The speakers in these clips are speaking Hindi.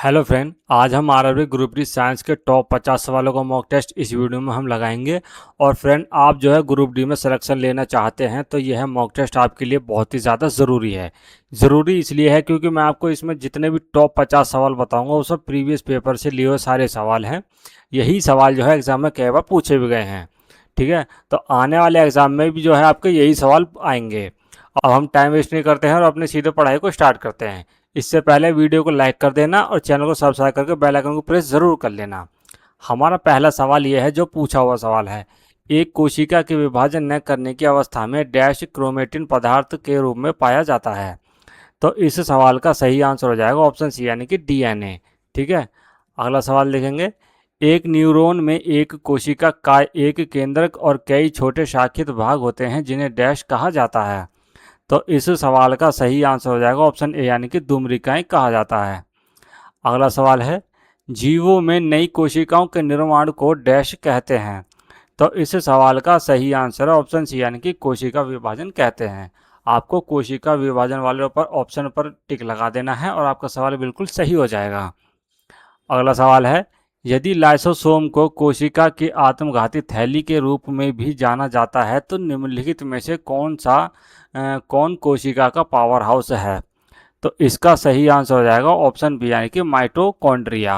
हेलो फ्रेंड, आज हम आरआरबी ग्रुप डी साइंस के टॉप 50 सवालों का मॉक टेस्ट इस वीडियो में हम लगाएंगे। और फ्रेंड, आप जो है ग्रुप डी में सिलेक्शन लेना चाहते हैं तो यह मॉक टेस्ट आपके लिए बहुत ही ज़्यादा ज़रूरी है। ज़रूरी इसलिए है क्योंकि मैं आपको इसमें जितने भी टॉप 50 सवाल बताऊंगा वो सब प्रीवियस पेपर से लिए हुए सारे सवाल हैं। यही सवाल जो है एग्ज़ाम में कई बार पूछे भी गए हैं। ठीक है, तो आने वाले एग्ज़ाम में भी जो है आपके यही सवाल आएंगे। अब हम टाइम वेस्ट नहीं करते हैं और अपनी सीधे पढ़ाई को स्टार्ट करते हैं। इससे पहले वीडियो को लाइक कर देना और चैनल को सब्सक्राइब करके बेल आइकन को प्रेस ज़रूर कर लेना। हमारा पहला सवाल यह है, जो पूछा हुआ सवाल है, एक कोशिका के विभाजन न करने की अवस्था में डैश क्रोमेटिन पदार्थ के रूप में पाया जाता है। तो इस सवाल का सही आंसर हो जाएगा ऑप्शन सी यानी कि डीएनए। ठीक है, अगला सवाल देखेंगे। एक न्यूरॉन में एक कोशिका का एक केंद्रक और कई छोटे शाखित भाग होते हैं जिन्हें डैश कहा जाता है। तो इस सवाल का सही आंसर हो जाएगा ऑप्शन ए यानी कि दुम्रिकाएं कहा जाता है। अगला सवाल है, जीवों में नई कोशिकाओं के निर्माण को डैश कहते हैं। तो इस सवाल का सही आंसर है ऑप्शन सी यानी कि कोशिका विभाजन कहते हैं। आपको कोशिका विभाजन वाले पर ऑप्शन पर टिक लगा देना है और आपका सवाल बिल्कुल सही हो जाएगा। अगला सवाल है, यदि लाइसोसोम को कोशिका की आत्मघाती थैली के रूप में भी जाना जाता है तो निम्नलिखित में से कौन कोशिका का पावर हाउस है। तो इसका सही आंसर हो जाएगा ऑप्शन बी यानी कि माइटोकॉन्ड्रिया।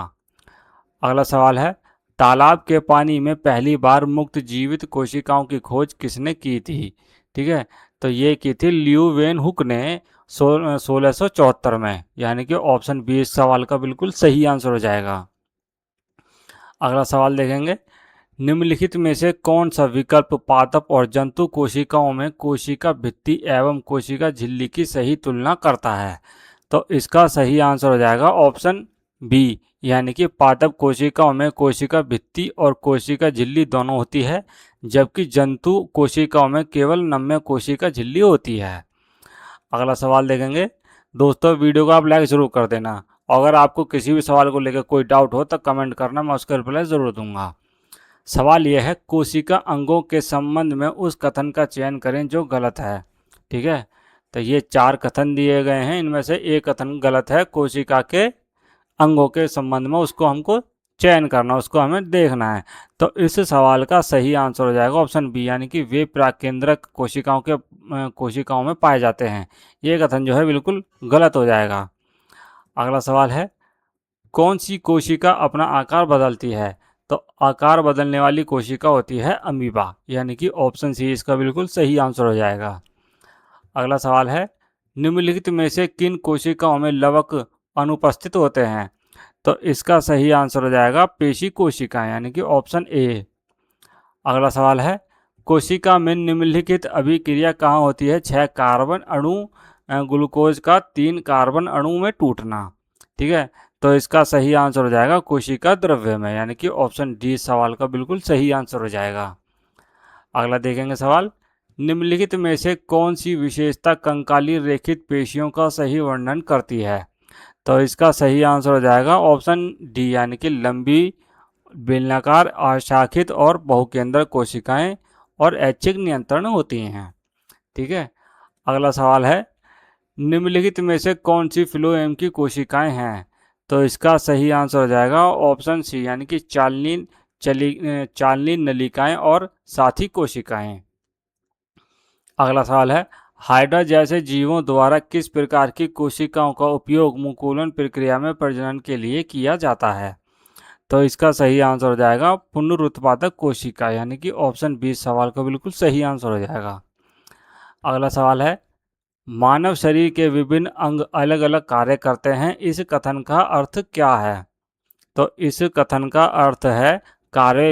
अगला सवाल है, तालाब के पानी में पहली बार मुक्त जीवित कोशिकाओं की खोज किसने की थी। ठीक है, तो ये की थी ल्यू वेन हुक ने 1674 में, यानी कि ऑप्शन बी इस सवाल का बिल्कुल सही आंसर हो जाएगा। अगला सवाल देखेंगे, निम्नलिखित में से कौन सा विकल्प पादप और जंतु कोशिकाओं में कोशिका भित्ति एवं कोशिका झिल्ली की सही तुलना करता है। तो इसका सही आंसर हो जाएगा ऑप्शन बी यानी कि पादप कोशिकाओं में कोशिका भित्ति और कोशिका झिल्ली दोनों होती है, जबकि जंतु कोशिकाओं में केवल नम्य कोशिका झिल्ली होती है। अगला सवाल देखेंगे। दोस्तों, वीडियो को आप लाइक ज़रूर कर देना। अगर आपको किसी भी सवाल को लेकर कोई डाउट हो तो कमेंट करना, मैं उसका रिप्लाई ज़रूर दूंगा। सवाल यह है, कोशिका अंगों के संबंध में उस कथन का चयन करें जो गलत है। ठीक है, तो ये 4 कथन दिए गए हैं, इनमें से एक कथन गलत है। कोशिका के अंगों के संबंध में उसको हमको चयन करना, उसको हमें देखना है। तो इस सवाल का सही आंसर हो जाएगा ऑप्शन बी यानी कि वे प्राकेंद्रक कोशिकाओं में पाए जाते हैं। ये कथन जो है बिल्कुल गलत हो जाएगा। अगला सवाल है, कौन सी कोशिका अपना आकार बदलती है। तो आकार बदलने वाली कोशिका होती है अमीबा, यानी कि ऑप्शन सी इसका बिल्कुल सही आंसर हो जाएगा। अगला सवाल है, निम्नलिखित में से किन कोशिकाओं में लवक अनुपस्थित होते हैं। तो इसका सही आंसर हो जाएगा पेशी कोशिकाएं, यानी कि ऑप्शन ए। अगला सवाल है, कोशिका में निम्नलिखित अभिक्रिया कहाँ होती है। 6 कार्बन अणु ग्लूकोज का 3 कार्बन अणु में टूटना। ठीक है, तो इसका सही आंसर हो जाएगा कोशिका द्रव्य में, यानी कि ऑप्शन डी सवाल का बिल्कुल सही आंसर हो जाएगा। अगला देखेंगे सवाल, निम्नलिखित में से कौन सी विशेषता कंकाली रेखित पेशियों का सही वर्णन करती है। तो इसका सही आंसर हो जाएगा ऑप्शन डी यानी कि लंबी बेलनाकार अशाखित और बहुकेंद्रक कोशिकाएं और ऐच्छिक नियंत्रण होती हैं। ठीक है, अगला सवाल है, निम्नलिखित में से कौन सी फ्लोएम की कोशिकाएं हैं। तो इसका सही आंसर हो जाएगा ऑप्शन सी यानी कि चालनी नलिकाएं और साथी कोशिकाएं। अगला सवाल है, हाइड्रा जैसे जीवों द्वारा किस प्रकार की कोशिकाओं का उपयोग मुकुलन प्रक्रिया में प्रजनन के लिए किया जाता है। तो इसका सही आंसर हो जाएगा पुनरुत्पादक कोशिका, यानी कि ऑप्शन बी सवाल का बिल्कुल सही आंसर हो जाएगा। अगला सवाल है, मानव शरीर के विभिन्न अंग अलग अलग कार्य करते हैं, इस कथन का अर्थ क्या है। तो इस कथन का अर्थ है कार्य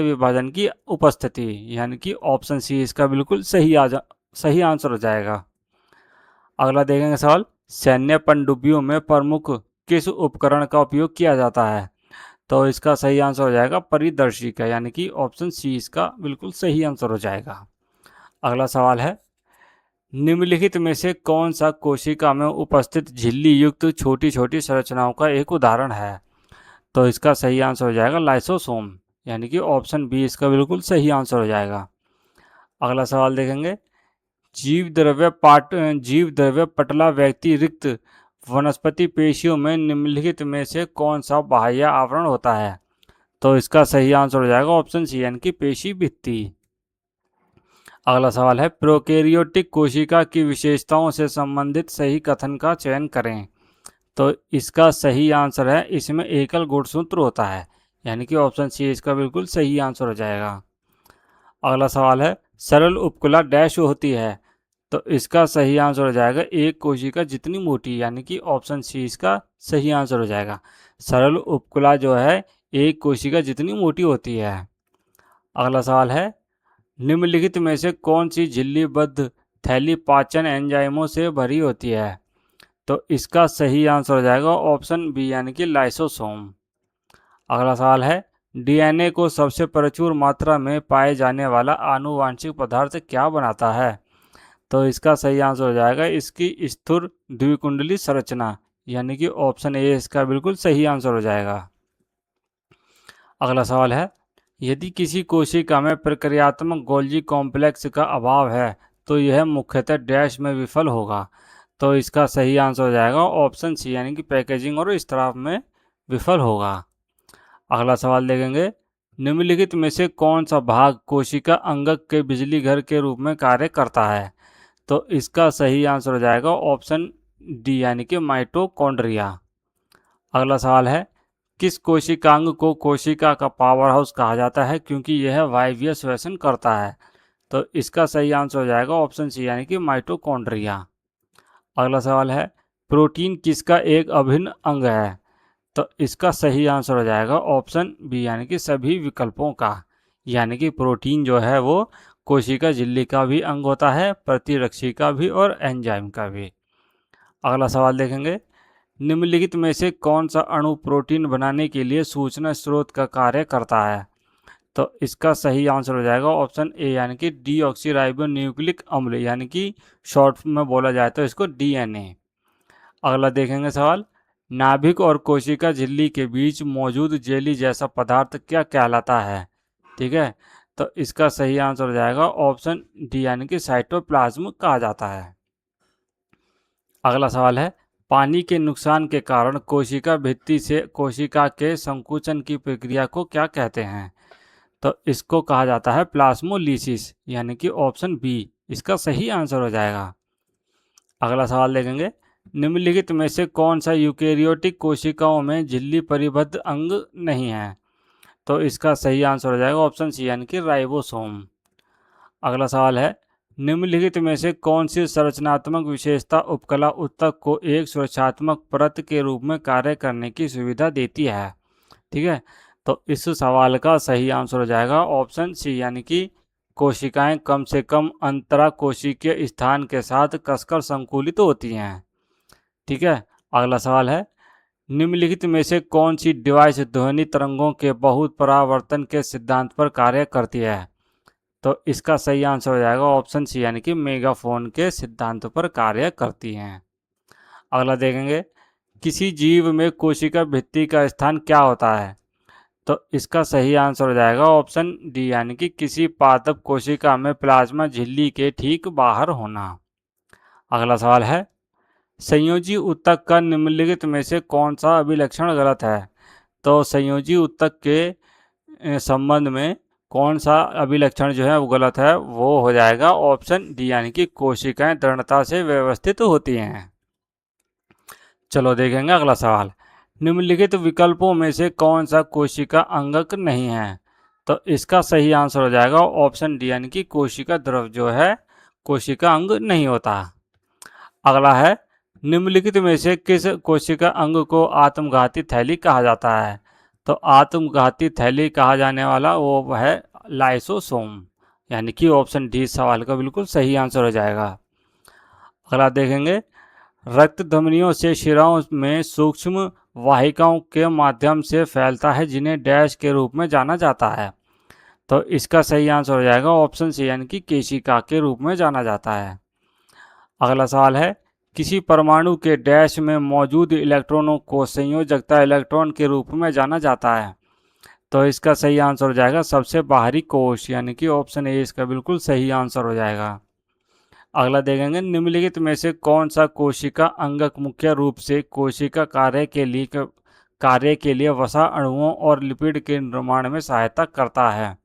विभाजन की उपस्थिति, यानी कि ऑप्शन सी इसका बिल्कुल सही आंसर हो जाएगा। अगला देखेंगे सवाल, सैन्य पनडुब्बियों में प्रमुख किस उपकरण का उपयोग किया जाता है। तो इसका सही आंसर हो जाएगा परिदर्शी का, यानी कि ऑप्शन सी इसका बिल्कुल सही आंसर हो जाएगा। अगला सवाल है, निम्नलिखित में से कौन सा कोशिका में उपस्थित झिल्ली युक्त छोटी छोटी संरचनाओं का एक उदाहरण है। तो इसका सही आंसर हो जाएगा लाइसोसोम, यानी कि ऑप्शन बी इसका बिल्कुल सही आंसर हो जाएगा। अगला सवाल देखेंगे, जीव द्रव्य पटला व्यक्ति रिक्त वनस्पति पेशियों में निम्नलिखित में से कौन सा बाह्य आवरण होता है? तो इसका सही आंसर हो जाएगा ऑप्शन सी यानी कि पेशी भित्ति। अगला सवाल है, प्रोकैरियोटिक कोशिका की विशेषताओं से संबंधित सही कथन का चयन करें। तो इसका सही आंसर है, इसमें एकल गुणसूत्र होता है, यानी कि ऑप्शन सी इसका बिल्कुल सही आंसर हो जाएगा। अगला सवाल है, सरल उपकुला डैश होती है। तो इसका सही आंसर हो जाएगा एक कोशिका जितनी मोटी, यानी कि ऑप्शन सी इसका सही आंसर हो जाएगा। सरल उपकुला जो है एक कोशिका जितनी मोटी होती है। अगला सवाल है, निम्नलिखित में से कौन सी झिल्लीबद्ध थैली पाचन एंजाइमों से भरी होती है? तो इसका सही आंसर हो जाएगा ऑप्शन बी यानी कि लाइसोसोम। अगला सवाल है, डीएनए को सबसे प्रचुर मात्रा में पाए जाने वाला आनुवांशिक पदार्थ क्या बनाता है? तो इसका सही आंसर हो जाएगा इसकी स्थिर द्विकुंडली संरचना, यानी कि ऑप्शन ए इसका बिल्कुल सही आंसर हो जाएगा। अगला सवाल है, यदि किसी कोशिका में प्रक्रियात्मक गोल्जी कॉम्प्लेक्स का अभाव है तो यह मुख्यतः डैश में विफल होगा। तो इसका सही आंसर हो जाएगा ऑप्शन सी यानी कि पैकेजिंग और स्त्राव में विफल होगा। अगला सवाल देखेंगे, निम्नलिखित में से कौन सा भाग कोशिका अंगक के बिजली घर के रूप में कार्य करता है? तो इसका सही आंसर हो जाएगा ऑप्शन डी यानी कि माइटोकॉन्ड्रिया। अगला सवाल है, किस कोशिकांग को कोशिका का पावर हाउस कहा जाता है क्योंकि यह वायवीय श्वसन करता है? तो इसका सही आंसर हो जाएगा ऑप्शन सी यानी कि माइटोकॉन्ड्रिया। अगला सवाल है, प्रोटीन किसका एक अभिन्न अंग है? तो इसका सही आंसर हो जाएगा ऑप्शन बी यानी कि सभी विकल्पों का, यानी कि प्रोटीन जो है वो कोशिका झिल्ली का भी अंग होता है, प्रतिरक्षी का भी और एंजाइम का भी। अगला सवाल देखेंगे, निम्नलिखित में से कौन सा अणु प्रोटीन बनाने के लिए सूचना स्रोत का कार्य करता है? तो इसका सही आंसर हो जाएगा ऑप्शन ए यानी कि डीऑक्सीराइबोन्यूक्लिक अम्ल, यानी कि शॉर्ट में बोला जाए तो इसको डीएनए। अगला देखेंगे सवाल, नाभिक और कोशिका झिल्ली के बीच मौजूद जेली जैसा पदार्थ क्या कहलाता है? ठीक है, तो इसका सही आंसर हो जाएगा ऑप्शन डी यानी कि साइटोप्लाज्म कहा जाता है। अगला सवाल है, पानी के नुकसान के कारण कोशिका भित्ति से कोशिका के संकुचन की प्रक्रिया को क्या कहते हैं? तो इसको कहा जाता है प्लाज्मोलिसिस, यानी कि ऑप्शन बी इसका सही आंसर हो जाएगा। अगला सवाल देखेंगे, निम्नलिखित में से कौन सा यूकेरियोटिक कोशिकाओं में झिल्ली परिबद्ध अंग नहीं है? तो इसका सही आंसर हो जाएगा ऑप्शन सी यानी कि राइबोसोम। अगला सवाल है, निम्नलिखित में से कौन सी संरचनात्मक विशेषता उपकला ऊतक को एक सुरक्षात्मक परत के रूप में कार्य करने की सुविधा देती है? ठीक है, तो इस सवाल का सही आंसर हो जाएगा ऑप्शन सी यानी कि कोशिकाएं कम से कम अंतरा कोशिकीय स्थान के साथ कसकर संकुलित होती हैं। ठीक है, अगला सवाल है, निम्नलिखित में से कौन सी डिवाइस ध्वनि तरंगों के बहुत परावर्तन के सिद्धांत पर कार्य करती है? तो इसका सही आंसर हो जाएगा ऑप्शन सी यानी कि मेगाफोन के सिद्धांत पर कार्य करती हैं। अगला देखेंगे, किसी जीव में कोशिका भित्ति का स्थान क्या होता है? तो इसका सही आंसर हो जाएगा ऑप्शन डी यानी कि किसी पादप कोशिका में प्लाज्मा झिल्ली के ठीक बाहर होना। अगला सवाल है, संयोजी ऊतक का निम्नलिखित में से कौन सा अभिलक्षण गलत है? तो संयोजी ऊतक के संबंध में कौन सा अभिलक्षण जो है वो गलत है, वो हो जाएगा ऑप्शन डी यानी कि कोशिकाएं दृढ़ता से व्यवस्थित होती हैं। चलो देखेंगे अगला सवाल, निम्नलिखित विकल्पों में से कौन सा कोशिका अंगक नहीं है? तो इसका सही आंसर हो जाएगा ऑप्शन डी यानी कि कोशिका द्रव जो है कोशिका अंग नहीं होता। अगला है, निम्नलिखित में से किस कोशिका अंग को आत्मघाती थैली कहा जाता है? तो आत्मघाती थैली कहा जाने वाला वो है लाइसोसोम, यानी कि ऑप्शन डी सवाल का बिल्कुल सही आंसर हो जाएगा। अगला देखेंगे, रक्त धमनियों से शिराओं में सूक्ष्म वाहिकाओं के माध्यम से फैलता है जिन्हें डैश के रूप में जाना जाता है। तो इसका सही आंसर हो जाएगा ऑप्शन सी यानी कि केशिका के रूप में जाना जाता है। अगला सवाल है, किसी परमाणु के डैश में मौजूद इलेक्ट्रॉनों को संयोजकता इलेक्ट्रॉन के रूप में जाना जाता है। तो इसका सही आंसर हो जाएगा सबसे बाहरी कोश, यानी कि ऑप्शन ए इसका बिल्कुल सही आंसर हो जाएगा। अगला देखेंगे, निम्नलिखित में से कौन सा कोशिका अंगक मुख्य रूप से कोशिका कार्य के लिए वसा अणुओं और लिपिड के निर्माण में सहायता करता है?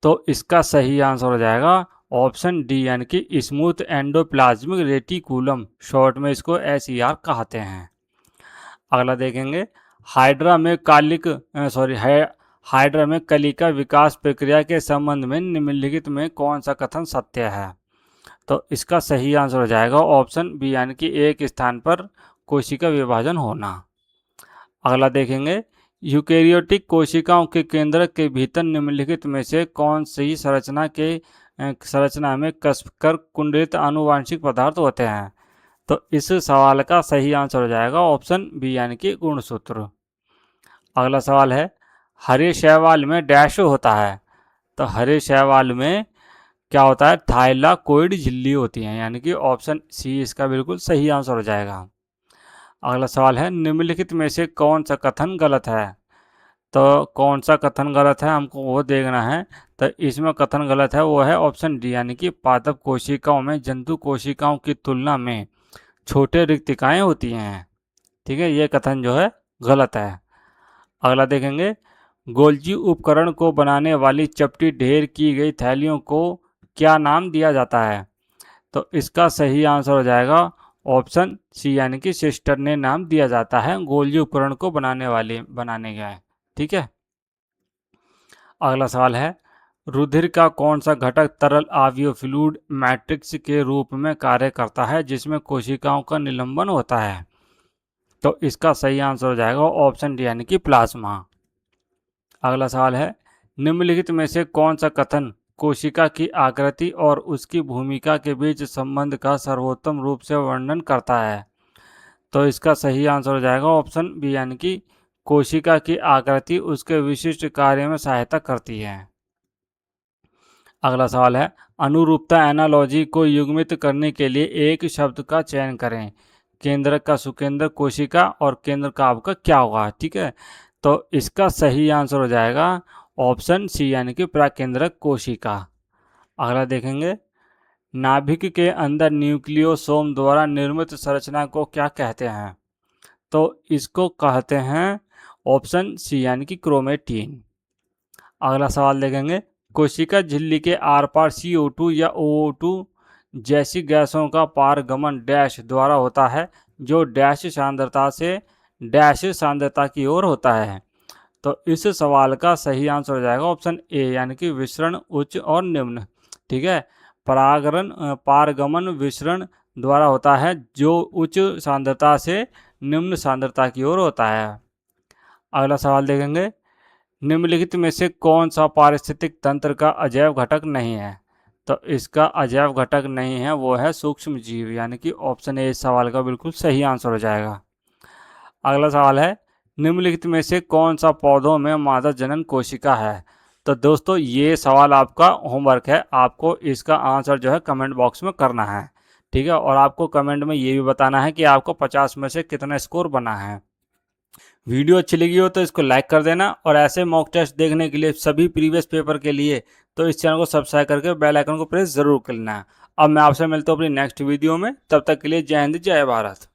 तो इसका सही आंसर हो जाएगा ऑप्शन डी, यानी कि स्मूथ एंडोप्लाज्मिक रेटिकुलम, शॉर्ट में इसको SER कहते हैं। अगला देखेंगे, हाइड्रा में हाइड्रा में कलिका विकास प्रक्रिया के संबंध में निम्नलिखित में कौन सा कथन सत्य है? तो इसका सही आंसर हो जाएगा ऑप्शन बी, यानी कि एक स्थान पर कोशिका विभाजन होना। अगला देखेंगे, यूकेरियोटिक कोशिकाओं के केंद्र के भीतर निम्नलिखित में से कौन सी संरचना में कसकर कुंडलित आनुवांशिक पदार्थ होते हैं? तो इस सवाल का सही आंसर हो जाएगा ऑप्शन बी, यानी कि गुणसूत्र। अगला सवाल है, हरे शैवाल में डैश होता है? तो हरे शैवाल में क्या होता है? थाइलाकोइड झिल्ली होती है, यानी कि ऑप्शन सी इसका बिल्कुल सही आंसर हो जाएगा। अगला सवाल है, निम्नलिखित में से कौन सा कथन गलत है? तो कौन सा कथन गलत है हमको वो देखना है। तो इसमें कथन गलत है वो है ऑप्शन डी, यानी कि पादप कोशिकाओं में जंतु कोशिकाओं की तुलना में छोटे रिक्तिकाएं होती हैं। ठीक है, ये कथन जो है गलत है। अगला देखेंगे, गोल्जी उपकरण को बनाने वाली चपटी ढेर की गई थैलियों को क्या नाम दिया जाता है? तो इसका सही आंसर हो जाएगा ऑप्शन सी, यानी कि सिस्टर ने नाम दिया जाता है गोल्जी उपकरण को बनाने गए। ठीक है। अगला सवाल है, रुधिर का कौन सा घटक तरल आवियो फ्लूइड मैट्रिक्स के रूप में कार्य करता है जिसमें कोशिकाओं का निलंबन होता है? तो इसका सही आंसर हो जाएगा ऑप्शन डी, यानी कि प्लाज्मा। अगला सवाल है, निम्नलिखित में से कौन सा कथन कोशिका की आकृति और उसकी भूमिका के बीच संबंध का सर्वोत्तम रूप से वर्णन करता है? तो इसका सही आंसर हो जाएगा ऑप्शन बी, यानी कि कोशिका की आकृति उसके विशिष्ट कार्य में सहायता करती है। अगला सवाल है, अनुरूपता एनालॉजी को युग्मित करने के लिए एक शब्द का चयन करें। केंद्रक का सुकेंद्रक कोशिका और केंद्र का आपका क्या होगा? ठीक है, तो इसका सही आंसर हो जाएगा ऑप्शन सी, यानी कि प्राकेंद्रक कोशिका। अगला देखेंगे, नाभिक के अंदर न्यूक्लियोसोम द्वारा निर्मित संरचना को क्या कहते हैं? तो इसको कहते हैं ऑप्शन सी, यानी कि क्रोमेटिन। अगला सवाल देखेंगे, कोशिका झिल्ली के आर पार CO2 या OO2 जैसी गैसों का पारगमन डैश द्वारा होता है जो डैश सांद्रता की ओर होता है? तो इस सवाल का सही आंसर हो जाएगा ऑप्शन ए, यानी कि विसरण उच्च और निम्न। ठीक है, पारगमन विसरण द्वारा होता है जो उच्च सांद्रता से निम्न सांद्रता की ओर होता है। अगला सवाल देखेंगे, निम्नलिखित में से कौन सा पारिस्थितिक तंत्र का अजैव घटक नहीं है? तो इसका अजैव घटक नहीं है वो है सूक्ष्म जीव, यानी कि ऑप्शन ए इस सवाल का बिल्कुल सही आंसर हो जाएगा। अगला सवाल है, निम्नलिखित में से कौन सा पौधों में मादा जनन कोशिका है? तो दोस्तों ये सवाल आपका होमवर्क है, आपको इसका आंसर जो है कमेंट बॉक्स में करना है। ठीक है, और आपको कमेंट में ये भी बताना है कि आपको 50 में से कितना स्कोर बना है। वीडियो अच्छी लगी हो तो इसको लाइक कर देना, और ऐसे मॉक टेस्ट देखने के लिए सभी प्रीवियस पेपर के लिए तो इस चैनल को सब्सक्राइब करके बेल आइकन को प्रेस जरूर कर लेना। अब मैं आपसे मिलता हूँ अपनी नेक्स्ट वीडियो में, तब तक के लिए जय हिंद जय भारत।